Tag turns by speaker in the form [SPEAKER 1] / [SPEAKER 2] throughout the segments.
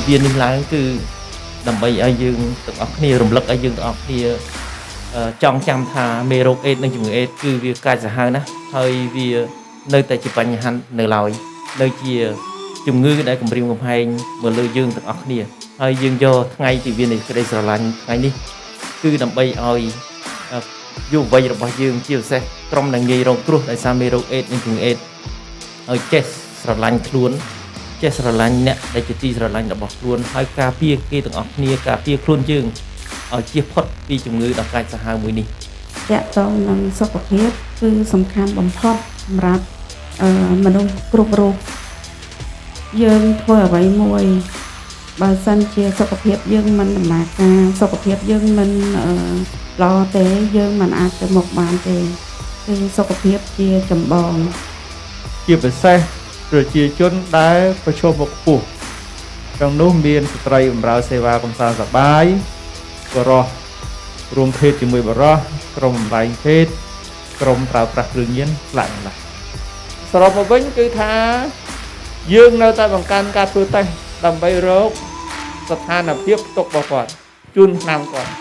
[SPEAKER 1] viên ninh láng cứ đầm bay ai dương từng óc nia rầm lắc ai dương từng óc nia trong chăm tha mê rô ết nâng chủng ết cứ việc cài giả hai ná hơi vì nơi tại chỉ bánh hắn nơi lòi nơi chia chủng ngư đã cầm riêng cầm hai mở lưu dương từng óc nia hơi dương do ngay thì viên này cái đây sờ lạnh ngay đi cứ đầm bay ai dù vậy rồi bao dương chiều xe trong là nghề rong cua tại sao mê rô ết nâng chủng ết hơi chết sờ lạnh luôn chết sờ lạnh nè đây chỉ ti sờ lạnh là bỏ luôn hai cà phê kia từng óc nia cà phê luôn dương ở chia phốt đi chủng ngư đặc cài giả hai mũi đi
[SPEAKER 2] จะจองนังสุขภาพคือสำคัญបំផុតសម្រាប់មនុស្សគ្រប់រូបយើងធ្វើអ្វីមួយបើសិនជាសុខភាពយើងមិនដំណើរការសុខភាពយើងមិនល្អទេយើងមិនអាចទៅមុខបានទេគឺសុខភាពជាចម្បង
[SPEAKER 3] ជាពិសេសប្រជាជនដែលប្រឈមមុខខ្ពស់ក្នុងនោះមានស្ត្រីបម្រើសេវាកំសាន្តសប្បាយបរិសុទ្ធរួមភេទជាមួយបរិសុទ្ធក្រុមបំលែងភេទក្រុមប្រើប្រាស់គ្រឿងញៀនខ្លះណាស់សរុបមកវិញគឺថាយើងនៅតែបង្កើនការធ្វើតេស្តដើម្បីរកស្ថានភាពទុករបស់គាត់ជូនឆ្នាំគាត់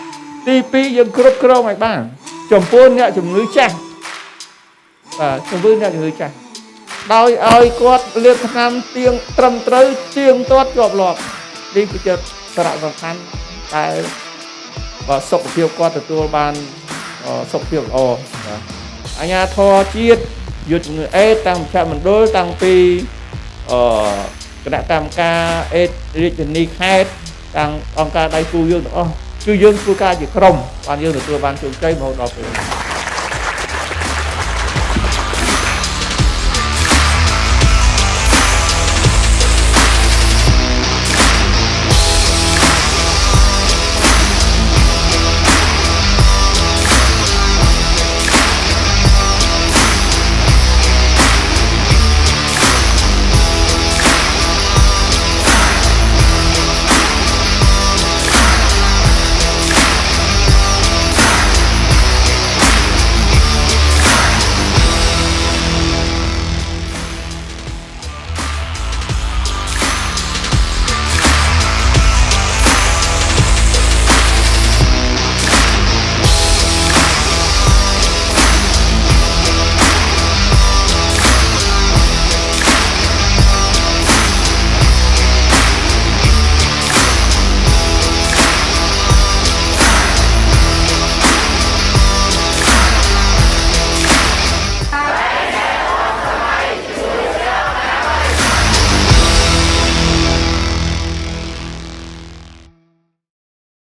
[SPEAKER 3] ទី2យើងគ្រប់គ្រងឲ្យបានចំពោះអ្នកជំងឺចាស់បាទចំពោះអ្នកជំងឺចាស់ដោយឲ្យគាត់លាបថ្នាំទៀងត្រឹមត្រូវទៀងទាត់ជាប់លាប់នេះគឺជាសារៈសំខាន់តែបើសុខភាពគាត់ទទួលបានសុខភាពល្អអាជ្ញាធរជាតិយុទ្ធជំងឺអេដតាំងមជ្ឈមណ្ឌលតាំងពីគណៈកម្មការអេដរាជធានីខេត្តតាំងអង្គការដៃគូយើងទាំងអស់គឺយើងធ្វើការជាក្រុមបានយើងទទួលបានជោគជ័យរហូតដល់ពេល